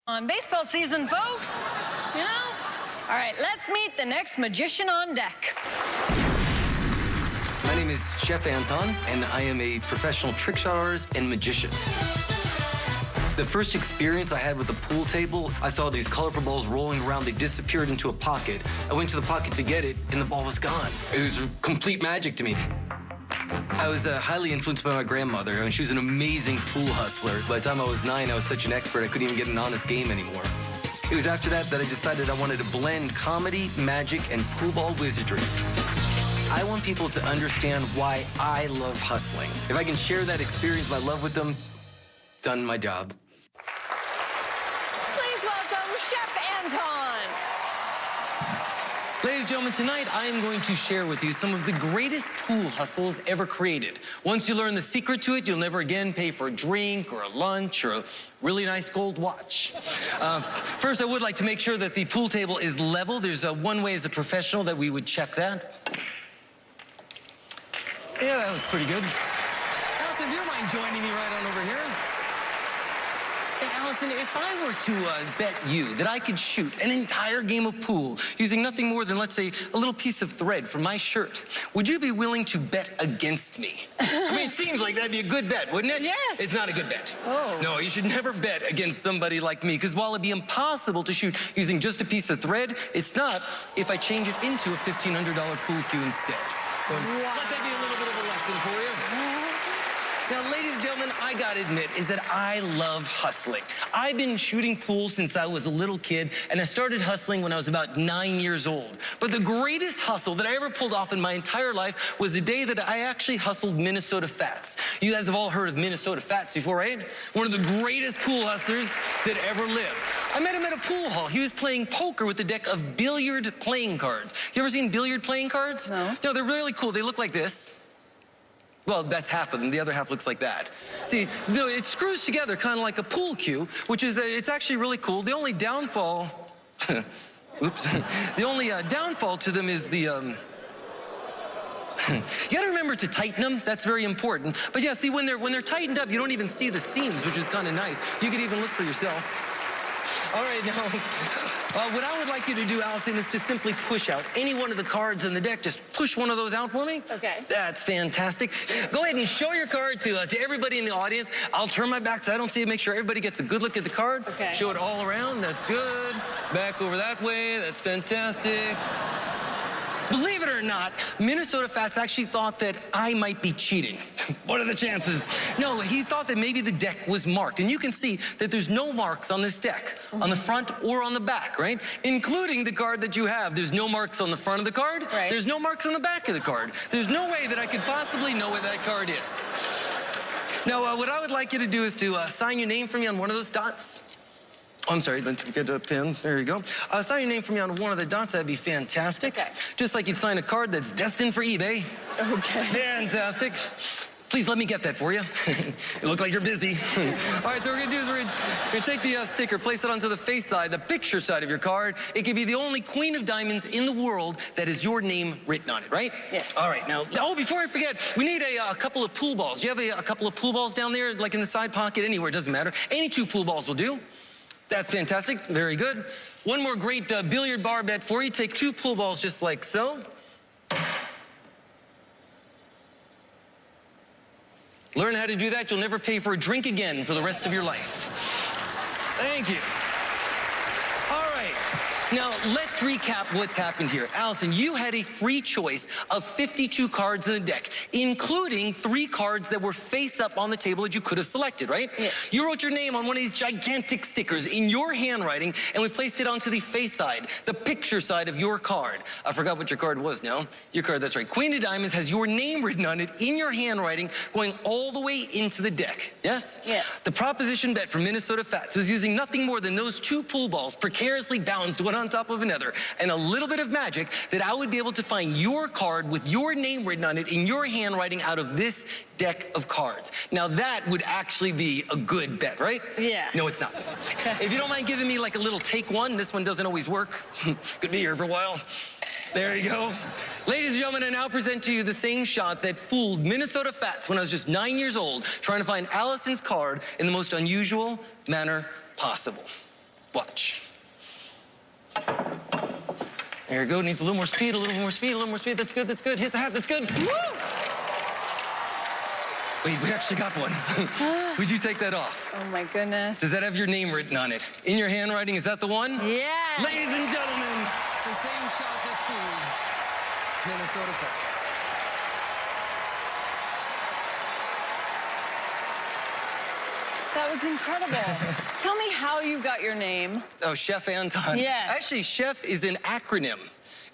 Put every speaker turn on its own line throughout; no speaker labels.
On baseball season, folks, you know? All right, let's meet the next magician on deck.
My name is Chef Anton, and I am a professional trick shot artist and magician. The first experience I had with the pool table, I saw these colorful balls rolling around. They disappeared into a pocket. I went to the pocket to get it, and the ball was gone. It was complete magic to me. I was highly influenced by my grandmother, and she was an amazing pool hustler. By the time I was 9, I was such an expert, I couldn't even get an honest game anymore. It was after that I decided I wanted to blend comedy, magic, and pool ball wizardry. I want people to understand why I love hustling. If I can share that experience, my love with them, done my job.
Please welcome Chef Anton.
Ladies and gentlemen, tonight I am going to share with you some of the greatest pool hustles ever created. Once you learn the secret to it, you'll never again pay for a drink or a lunch or a really nice gold watch. First, I would like to make sure that the pool table is level. There's one way as a professional that we would check that. Yeah, that looks pretty good. Allison, if you don't mind joining me right on over here. Hey, Allison, if I were to bet you that I could shoot an entire game of pool using nothing more than, let's say, a little piece of thread from my shirt, would you be willing to bet against me? I mean, it seems like that'd be a good bet, wouldn't it?
Yes.
It's not a good bet.
Oh.
No, you should never bet against somebody like me, because while it'd be impossible to shoot using just a piece of thread, it's not if I change it into a $1,500 pool cue instead. So let that be a little bit of a lesson for you. Now, ladies and gentlemen, I gotta admit is that I love hustling. I've been shooting pool since I was a little kid, and I started hustling when I was about 9 years old. But the greatest hustle that I ever pulled off in my entire life was the day that I actually hustled Minnesota Fats. You guys have all heard of Minnesota Fats before, right? One of the greatest pool hustlers that ever lived. I met him at a pool hall. He was playing poker with a deck of billiard playing cards. You ever seen billiard playing cards?
No.
No, they're really cool. They look like this. Well, that's half of them. The other half looks like that. See, it screws together kind of like a pool cue, which is, it's actually really cool. The only downfall, oops, the only downfall to them is the, you gotta remember to tighten them. That's very important. But yeah, see, when they're tightened up, you don't even see the seams, which is kind of nice. You could even look for yourself. All right, now, what I would like you to do, Allison, is to simply push out any one of the cards in the deck. Just push one of those out for me.
Okay.
That's fantastic. Go ahead and show your card to everybody in the audience. I'll turn my back so I don't see it. Make sure everybody gets a good look at the card.
Okay.
Show it all around. That's good. Back over that way. That's fantastic. Believe it or not, Minnesota Fats actually thought that I might be cheating. What are the chances? No, he thought that maybe the deck was marked. And you can see that there's no marks on this deck, on the front or on the back, right? Including the card that you have. There's no marks on the front of the card.
Right. There's
no marks on the back of the card. There's no way that I could possibly know where that card is. Now, what I would like you to do is to sign your name for me on one of those dots. I'm sorry, let's get a pen. There you go. Sign your name for me on one of the dots. That'd be fantastic. Okay. Just like you'd sign a card that's destined for eBay.
Okay.
Fantastic. Please let me get that for you. You look like you're busy. All right, so what we're gonna do is we're gonna take the sticker, place it onto the face side, the picture side of your card. It could be the only queen of diamonds in the world that has your name written on it, right?
Yes.
All right, now, oh, before I forget, we need a couple of pool balls. Do you have a couple of pool balls down there, like in the side pocket, anywhere, it doesn't matter. Any 2 pool balls will do. That's fantastic, very good. One more great billiard bar bet for you. Take 2 pool balls just like so. Learn how to do that, you'll never pay for a drink again for the rest of your life. Thank you. All right, now let's recap what's happened here. Allison, you had a free choice of 52 cards in the deck, including 3 cards that were face up on the table that you could have selected, right?
Yes.
You wrote your name on one of these gigantic stickers in your handwriting, and we placed it onto the face side, the picture side of your card. I forgot what your card was now. Your card, that's right. Queen of Diamonds has your name written on it in your handwriting, going all the way into the deck. Yes?
Yes.
The proposition bet for Minnesota Fats was using nothing more than those 2 pool balls precariously balanced one on top of another, and a little bit of magic that I would be able to find your card with your name written on it in your handwriting out of this deck of cards. Now that would actually be a good bet, right?
Yeah.
No, it's not. If you don't mind giving me like a little take one, this one doesn't always work. Could be here for a while. There you go. Ladies and gentlemen, I now present to you the same shot that fooled Minnesota Fats when I was just 9 years old, trying to find Allison's card in the most unusual manner possible. Watch. There you go. Needs a little more speed, a little more speed, a little more speed. That's good, that's good. Hit the hat, that's good.
Woo!
Wait, we actually got one. Would you take that off?
Oh my goodness.
Does that have your name written on it? In your handwriting, is that the one?
Yeah.
Ladies and gentlemen, the same shot that fooled Minnesota fans.
That was incredible. Tell me how you got your name.
Oh, Chef Anton.
Yes.
Actually, Chef is an acronym,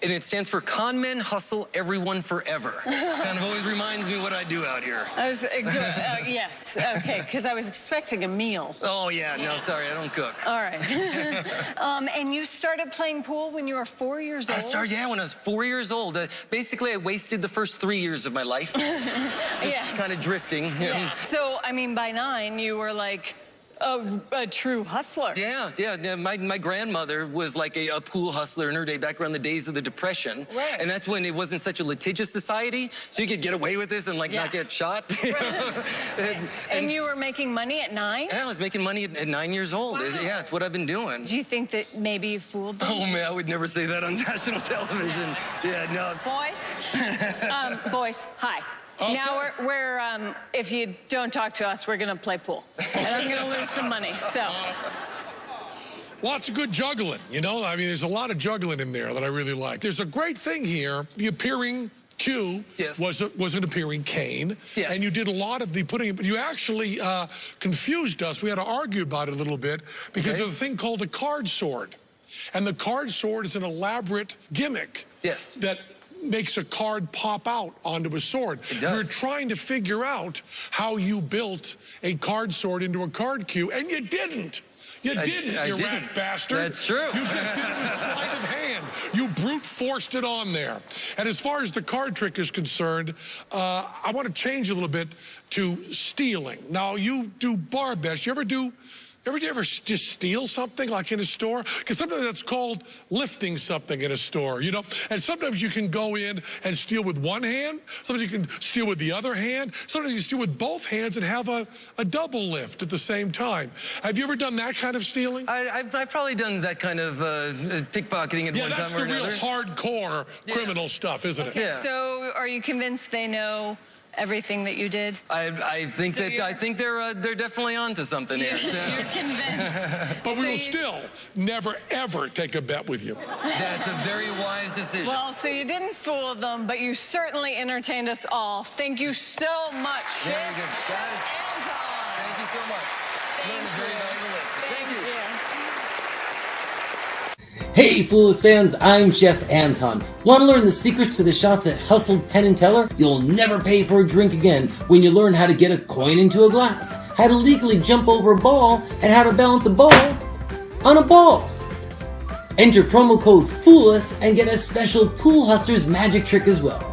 and it stands for Con Men Hustle Everyone Forever. Kind of always reminds me what I do out here.
I was good. Yes. Okay. Because I was expecting a meal.
Oh, yeah. No, sorry. I don't cook.
All right. And you started playing pool when you were 4 years old?
I started, yeah, when I was 4 years old. Basically, I wasted the first 3 years of my life.
Yes.
Kind of drifting. You know?
Yeah. So, I mean, by 9, you were like a true hustler.
Yeah. My grandmother was like a pool hustler in her day, back around the days of the Depression.
Right.
And that's when it wasn't such a litigious society, so you could get away with this and like not get shot. You know?
And you were making money at 9?
Yeah, I was making money at 9 years old.
Wow.
Yeah, it's what I've been doing.
Do you think that maybe you fooled them?
Oh man, I would never say that on national television. Yeah, no.
Boys, boys, hi.
Okay.
Now we're if you don't talk to us, we're gonna play pool. And I'm gonna lose some money, so.
Lots of good juggling, you know? I mean, there's a lot of juggling in there that I really like. There's a great thing here. The appearing Q was an appearing cane.
Yes.
And you did a lot of the putting, but you actually confused us. We had to argue about it a little bit because there's a thing called a card sword. And the card sword is an elaborate gimmick.
Yes.
That makes a card pop out onto a sword.
It does.
We're trying to figure out how you built a card sword into a card cue, and you didn't. You didn't, you rat bastard.
That's true.
You just did it with sleight of hand. You brute forced it on there. And as far as the card trick is concerned, I want to change a little bit to stealing. Now, you do bar best. You ever just steal something like in a store? Because sometimes that's called lifting something in a store, you know? And sometimes you can go in and steal with one hand. Sometimes you can steal with the other hand. Sometimes you steal with both hands and have a double lift at the same time. Have you ever done that kind of stealing?
I've probably done that kind of pickpicketing at one time or another.
Yeah, that's the real hardcore criminal stuff, isn't it?
Yeah.
So are you convinced they know everything that you did?
I think they're definitely onto something here.
You're convinced.
But we will still never, ever take a bet with you.
That's a very wise decision.
Well, so you didn't fool them, but you certainly entertained us all. Thank you so much,
Very
Chef
good.
Anton.
Thank you so much. Learned a very valuable lesson. Thank you.
Hey Foolish fans, I'm Chef Anton. Want to learn the secrets to the shots that hustled Penn and Teller? You'll never pay for a drink again when you learn how to get a coin into a glass, how to legally jump over a ball, and how to balance a ball on a ball. Enter promo code FOOLUS and get a special Pool Hustlers magic trick as well.